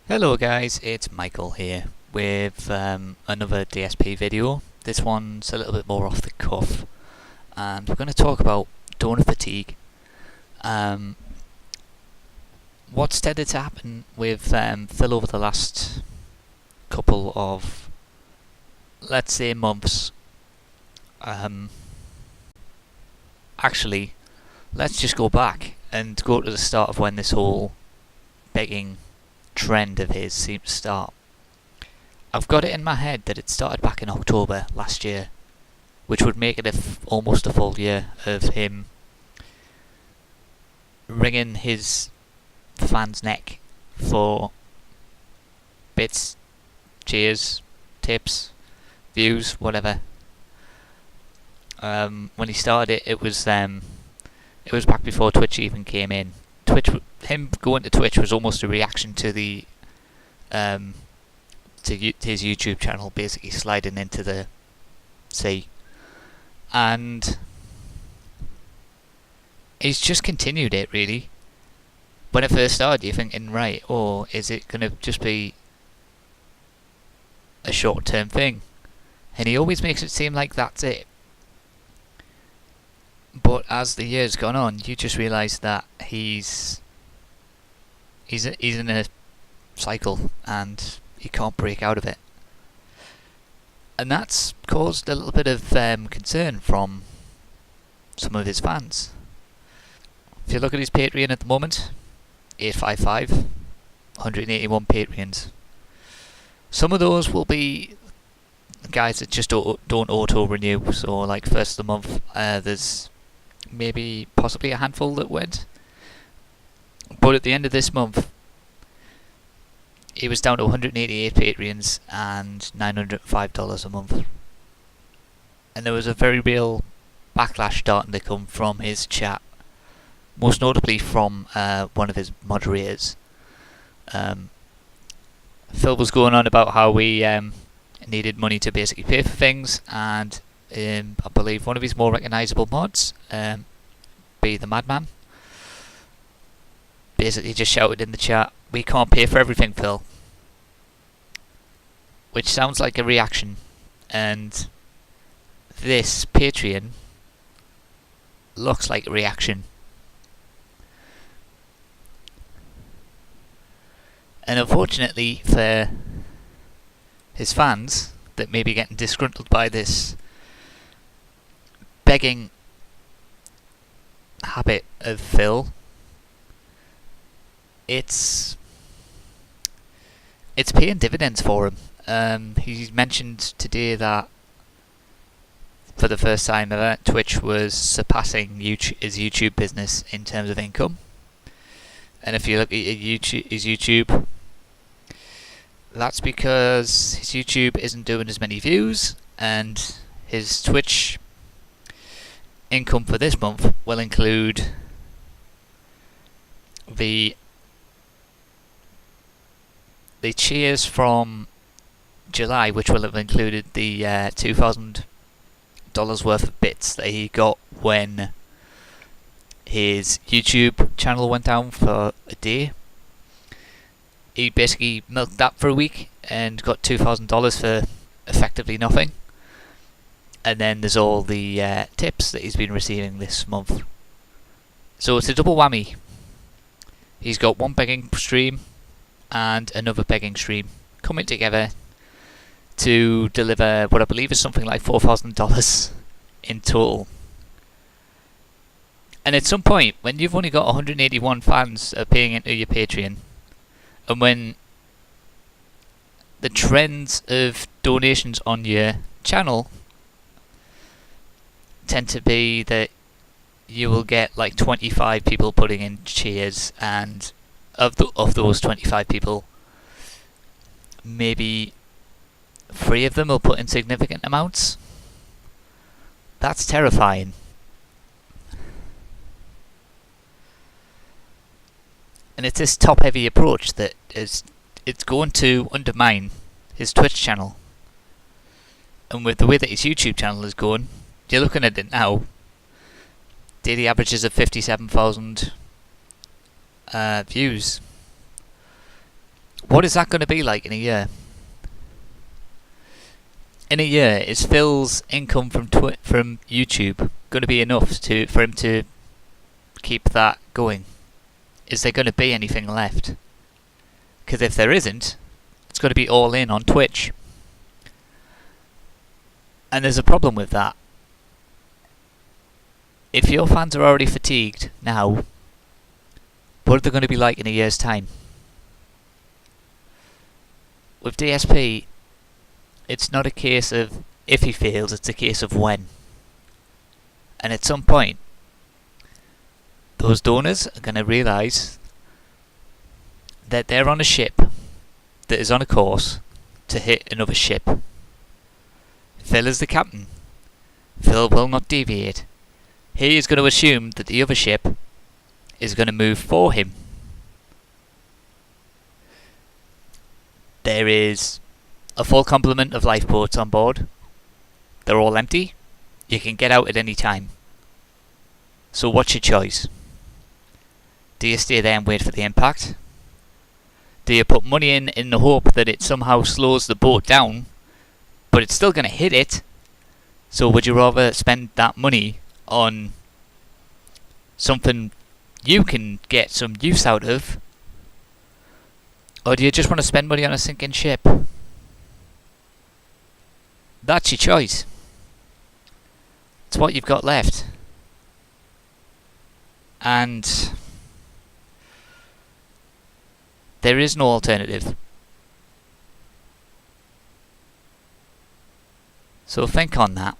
Hello guys, it's Michael here with another DSP video. This one's a little bit more off the cuff and we're going to talk about donor fatigue. What's tended to happen with Phil over the last couple of, let's say, months. Actually, let's just go back and go to the start of when this whole begging trend of his seemed to start. I've got it in my head that it started back in October last year, which would make it almost a full year of him wringing his fans' neck for bits, cheers, tips, views, whatever. When he started it was back before Twitch even came in. Him going to Twitch was almost a reaction to the to his YouTube channel basically sliding into the sea, and he's just continued it really. When it first started, you're thinking, right, or is it going to just be a short-term thing? And he always makes it seem like that's it. But as the years gone on, you just realise that he's in a cycle and he can't break out of it, and that's caused a little bit of concern from some of his fans. If you look at his Patreon at the moment, 855, 181 Patreons. Some of those will be guys that just don't auto-renew, so like first of the month there's maybe possibly a handful that went, but at the end of this month he was down to 188 Patreons and $905 a month, and there was a very real backlash starting to come from his chat, most notably from one of his moderators. Phil was going on about how we needed money to basically pay for things, and I believe one of his more recognisable mods, BetheMadMan, basically just shouted in the chat, "We can't pay for everything, Phil," which sounds like a reaction, and this Patreon looks like a reaction. And unfortunately for his fans that may be getting disgruntled by this begging habit of Phil, it's paying dividends for him. He mentioned today that for the first time ever, Twitch was surpassing his YouTube business in terms of income. And if you look at his YouTube, that's because his YouTube isn't doing as many views, and his Twitch income for this month will include the cheers from July, which will have included the $2,000 worth of bits that he got when his YouTube channel went down for a day. He basically milked that for a week and got $2,000 for effectively nothing. And then there's all the tips that he's been receiving this month. So it's a double whammy. He's got one begging stream and another begging stream coming together to deliver what I believe is something like $4,000 in total. And at some point, when you've only got 181 fans paying into your Patreon, and when the trends of donations on your channel tend to be that you will get like 25 people putting in cheers, and of those 25 people, maybe 3 of them will put in significant amounts. That's terrifying. And it's this top-heavy approach that it's going to undermine his Twitch channel. And with the way that his YouTube channel is going, you're looking at it now, daily averages of 57,000 views. What is that going to be like in a year? In a year, is Phil's income from YouTube going to be enough for him to keep that going? Is there going to be anything left? Because if there isn't, it's going to be all in on Twitch. And there's a problem with that. If your fans are already fatigued now, what are they going to be like in a year's time? With DSP, it's not a case of if he fails, it's a case of when. And at some point, those donors are going to realise that they're on a ship that is on a course to hit another ship. Phil is the captain. Phil will not deviate. He is going to assume that the other ship is going to move for him. There is a full complement of lifeboats on board. They're all empty. You can get out at any time. So what's your choice? Do you stay there and wait for the impact? Do you put money in the hope that it somehow slows the boat down, but it's still going to hit it? So would you rather spend that money on something you can get some use out of, or do you just want to spend money on a sinking ship? That's your choice. It's what you've got left. And there is no alternative. So think on that.